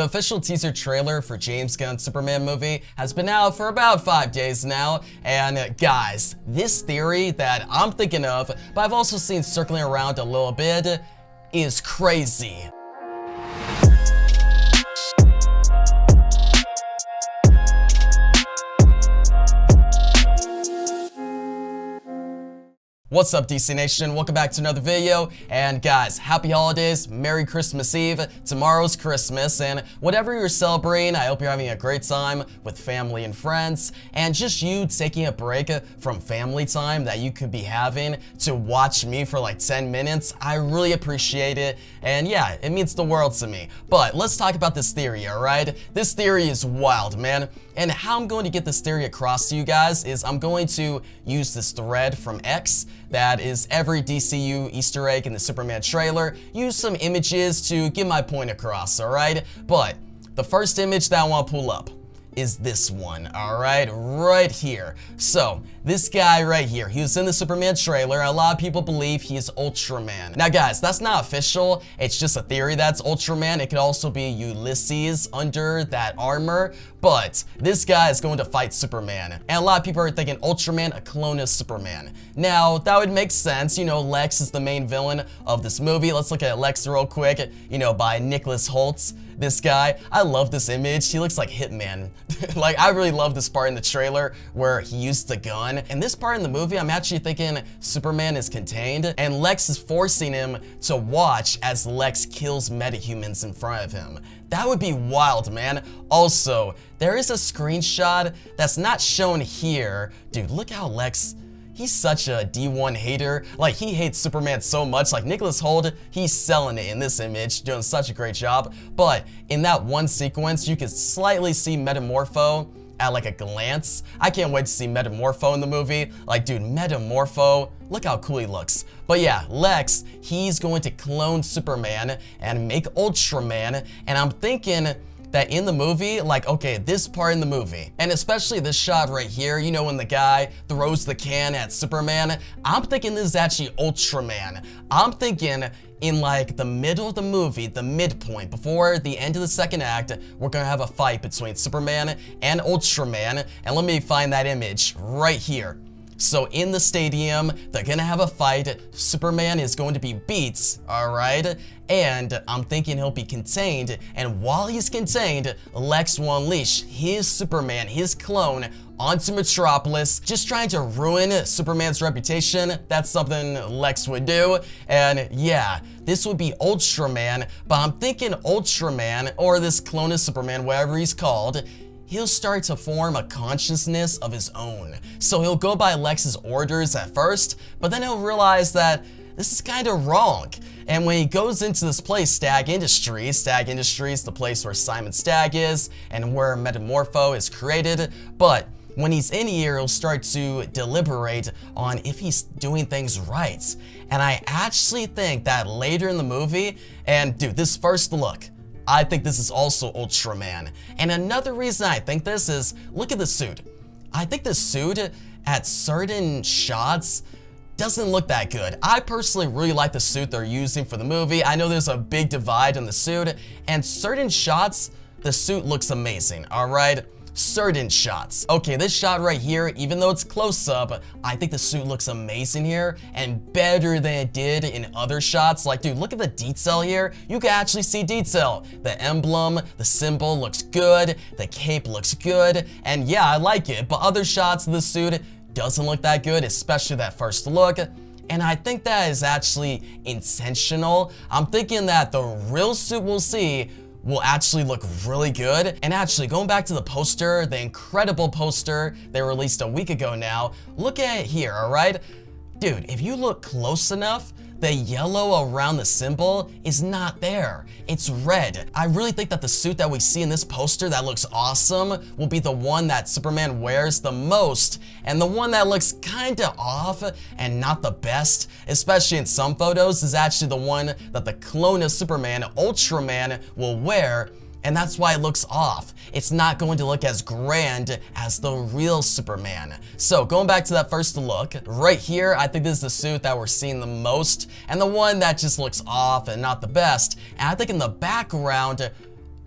The official teaser trailer for James Gunn's Superman movie has been out for about 5 days now, and guys, this theory that I'm thinking of, but I've also seen circling around a little bit, is crazy. What's up, DC Nation? Welcome back to another video, and guys, happy holidays, Merry Christmas Eve. Tomorrow's Christmas, and whatever you're celebrating, I hope you're having a great time with family and friends, and just you taking a break from family time that you could be having to watch me for like 10 minutes. I really appreciate it, and yeah, it means the world to me. But let's talk about this theory, alright? This theory is wild, man. And how I'm going to get this theory across to you guys is I'm going to use this thread from X that is every DCU Easter egg in the Superman trailer, use some images to get my point across, alright? But the first image that I want to pull up is this one, alright? Right here. So, this guy right here, he was in the Superman trailer, and a lot of people believe he's Ultram Man. Now guys, that's not official, it's just a theory that's Ultram Man. It could also be Ulysses under that armor, but this guy is going to fight Superman. And a lot of people are thinking Ultram Man, a clone of Superman. Now, that would make sense, you know, Lex is the main villain of this movie. Let's look at Lex real quick, you know, by Nicholas Hoult. This guy, I love this image. He looks like Hitman. Like, I really love this part in the trailer where he used the gun. And this part in the movie, I'm actually thinking Superman is contained, and Lex is forcing him to watch as Lex kills metahumans in front of him. That would be wild, man. Also, there is a screenshot that's not shown here. Dude, look how Lex... He's such a D1 hater. Like, he hates Superman so much. Like, Nicholas Hoult, he's selling it in this image, doing such a great job. But in that one sequence, you can slightly see Metamorpho at like a glance. I can't wait to see Metamorpho in the movie. Like, dude, Metamorpho, look how cool he looks. But yeah, Lex, he's going to clone Superman and make Ultram Man, and I'm thinking that in the movie, like, okay, this part in the movie, and especially this shot right here, you know, when the guy throws the can at Superman, I'm thinking this is actually Ultram Man. I'm thinking in like the middle of the movie, the midpoint, before the end of the second act, we're gonna have a fight between Superman and Ultram Man, and let me find that image right here. So in the stadium, they're gonna have a fight. Superman is going to be beat, alright? And I'm thinking he'll be contained, and while he's contained, Lex will unleash his Superman, his clone, onto Metropolis, just trying to ruin Superman's reputation. That's something Lex would do, and yeah, this would be Ultram Man, but I'm thinking Ultram Man, or this clone of Superman, whatever he's called, he'll start to form a consciousness of his own. So he'll go by Lex's orders at first, but then he'll realize that this is kind of wrong. And when he goes into this place, Stag Industries, the place where Simon Stagg is and where Metamorpho is created, but when he's in here, he'll start to deliberate on if he's doing things right. And I actually think that later in the movie, and dude, this first look, I think this is also Ultram Man. And another reason I think this is, look at the suit. I think the suit at certain shots doesn't look that good. I personally really like the suit they're using for the movie. I know there's a big divide in the suit, and certain shots, the suit looks amazing, alright? Certain shots. Okay, this shot right here, even though it's close up, I think the suit looks amazing here and better than it did in other shots. Like, dude, look at the detail here. You can actually see detail. The emblem, the symbol looks good, the cape looks good, and yeah, I like it, but other shots of the suit doesn't look that good, especially that first look. And I think that is actually intentional. I'm thinking that the real suit we'll see will actually look really good. And actually, going back to the poster, the incredible poster they released a week ago now, look at it here, alright? Dude, if you look close enough, the yellow around the symbol is not there. It's red. I really think that the suit that we see in this poster that looks awesome will be the one that Superman wears the most, and the one that looks kinda off and not the best, especially in some photos, is actually the one that the clone of Superman, Ultram Man, will wear. And that's why it looks off. It's not going to look as grand as the real Superman. So going back to that first look, right here, I think this is the suit that we're seeing the most, and the one that just looks off and not the best. And I think in the background,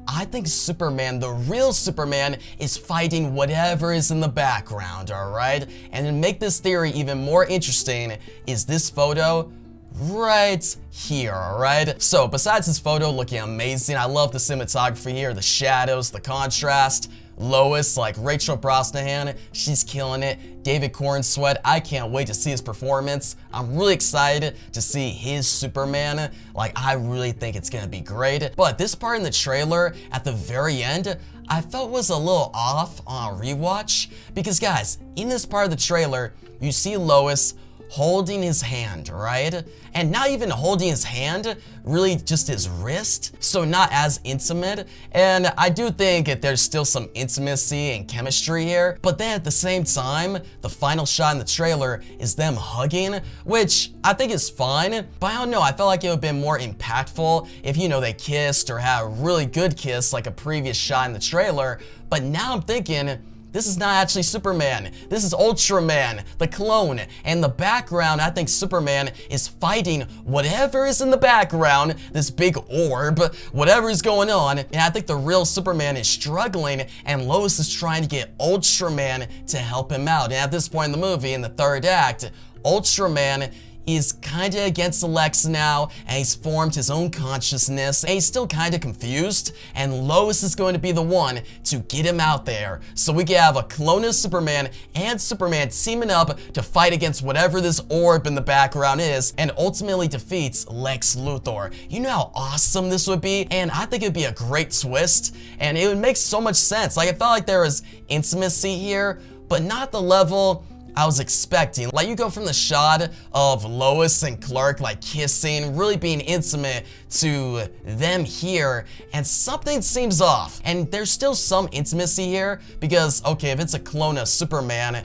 I think Superman, the real Superman, is fighting whatever is in the background, alright? And to make this theory even more interesting is this photo right here, alright? So besides this photo looking amazing, I love the cinematography here, the shadows, the contrast. Lois, like Rachel Brosnahan, she's killing it. David Cornsweet, I can't wait to see his performance. I'm really excited to see his Superman. Like, I really think it's gonna be great. But this part in the trailer, at the very end, I felt was a little off on a rewatch. Because guys, in this part of the trailer, you see Lois holding his hand, right? And not even holding his hand, really just his wrist, so not as intimate. And I do think that there's still some intimacy and chemistry here, but then at the same time, the final shot in the trailer is them hugging, which I think is fine, but I don't know, I felt like it would have been more impactful if, you know, they kissed or had a really good kiss like a previous shot in the trailer. But now I'm thinking, this is not actually Superman. This is Ultram Man, the clone. And the background, I think Superman is fighting whatever is in the background, this big orb, whatever is going on. And I think the real Superman is struggling, and Lois is trying to get Ultram Man to help him out. And at this point in the movie, in the third act, Ultram Man is kinda against Lex now, and he's formed his own consciousness, and he's still kinda confused, and Lois is going to be the one to get him out there. So we can have a clone of Superman and Superman teaming up to fight against whatever this orb in the background is, and ultimately defeats Lex Luthor. You know how awesome this would be? And I think it would be a great twist, and it would make so much sense. Like, I felt like there was intimacy here, but not the level I was expecting. Like, you go from the shot of Lois and Clark like kissing, really being intimate, to them here, and something seems off. And there's still some intimacy here because, okay, if it's a clone of Superman,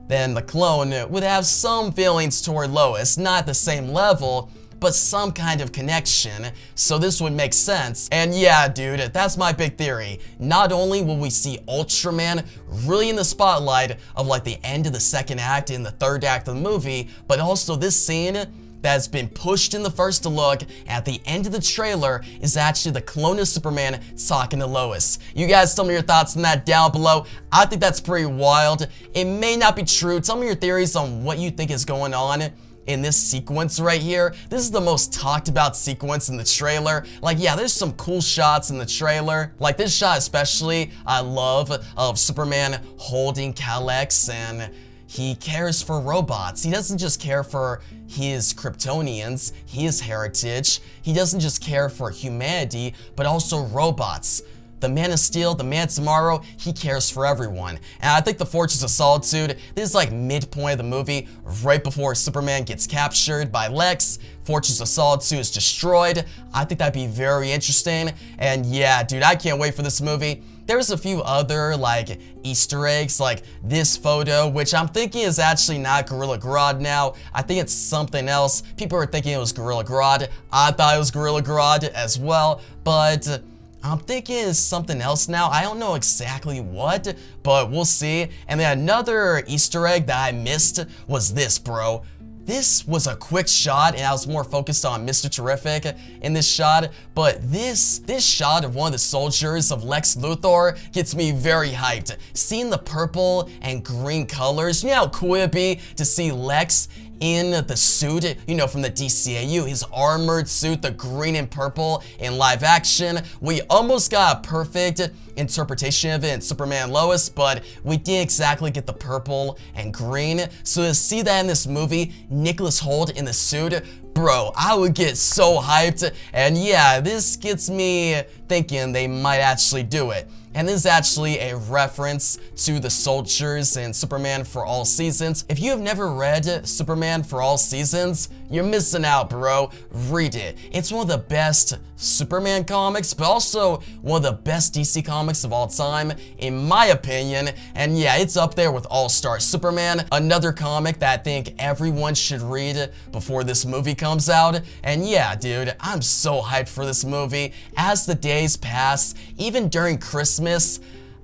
then the clone would have some feelings toward Lois, not at the same level, but some kind of connection, so this would make sense. And yeah, dude, that's my big theory. Not only will we see Ultram Man really in the spotlight of like the end of the second act and the third act of the movie, but also this scene that's been pushed in the first look at the end of the trailer is actually the clone of Superman talking to Lois. You guys tell me your thoughts on that down below. I think that's pretty wild. It may not be true. Tell me your theories on what you think is going on in this sequence right here. This is the most talked about sequence in the trailer. Like, yeah, there's some cool shots in the trailer. Like this shot especially, I love, of Superman holding Kal-X, and he cares for robots. He doesn't just care for his Kryptonians, his heritage. He doesn't just care for humanity, but also robots. The Man of Steel, the Man of Tomorrow, he cares for everyone. And I think the Fortress of Solitude, this is like midpoint of the movie, right before Superman gets captured by Lex. Fortress of Solitude is destroyed. I think that'd be very interesting. And yeah, dude, I can't wait for this movie. There's a few other like Easter eggs, like this photo, which I'm thinking is actually not Gorilla Grodd now. I think it's something else. People are thinking it was Gorilla Grodd. I thought it was Gorilla Grodd as well, but I'm thinking it's something else now. I don't know exactly what, but we'll see. And then another Easter egg that I missed was this, bro. This was a quick shot, and I was more focused on Mr. Terrific in this shot, but this shot of one of the soldiers of Lex Luthor gets me very hyped. Seeing the purple and green colors, you know how cool it'd be to see Lex in the suit, you know, from the DCAU, his armored suit, the green and purple in live action. We almost got a perfect interpretation of it in Superman Lois, but we didn't exactly get the purple and green. So to see that in this movie, Nicholas Hoult in the suit, bro, I would get so hyped. And yeah, this gets me thinking they might actually do it. And this is actually a reference to the soldiers in Superman for All Seasons. If you have never read Superman for All Seasons, you're missing out, bro. Read it. It's one of the best Superman comics, but also one of the best DC comics of all time, in my opinion. And yeah, it's up there with All-Star Superman, another comic that I think everyone should read before this movie comes out. And yeah, dude, I'm so hyped for this movie. As the days pass, even during Christmas,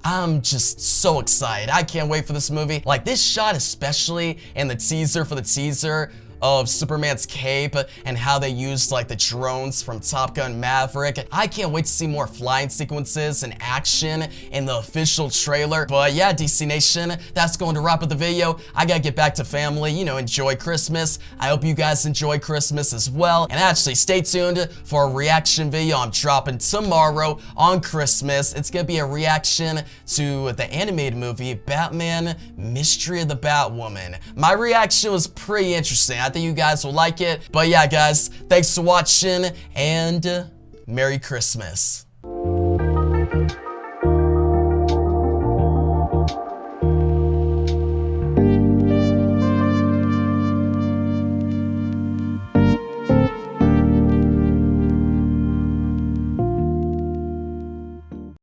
I'm just so excited. I can't wait for this movie. Like this shot especially, and the teaser for the teaser, of Superman's cape and how they used like the drones from Top Gun Maverick. I can't wait to see more flying sequences and action in the official trailer. But yeah, DC Nation, that's going to wrap up the video. I gotta get back to family, you know, enjoy Christmas. I hope you guys enjoy Christmas as well. And actually, stay tuned for a reaction video I'm dropping tomorrow on Christmas. It's gonna be a reaction to the animated movie Batman Mystery of the Batwoman. My reaction was pretty interesting. I think you guys will like it. But yeah, guys, thanks for watching and Merry Christmas.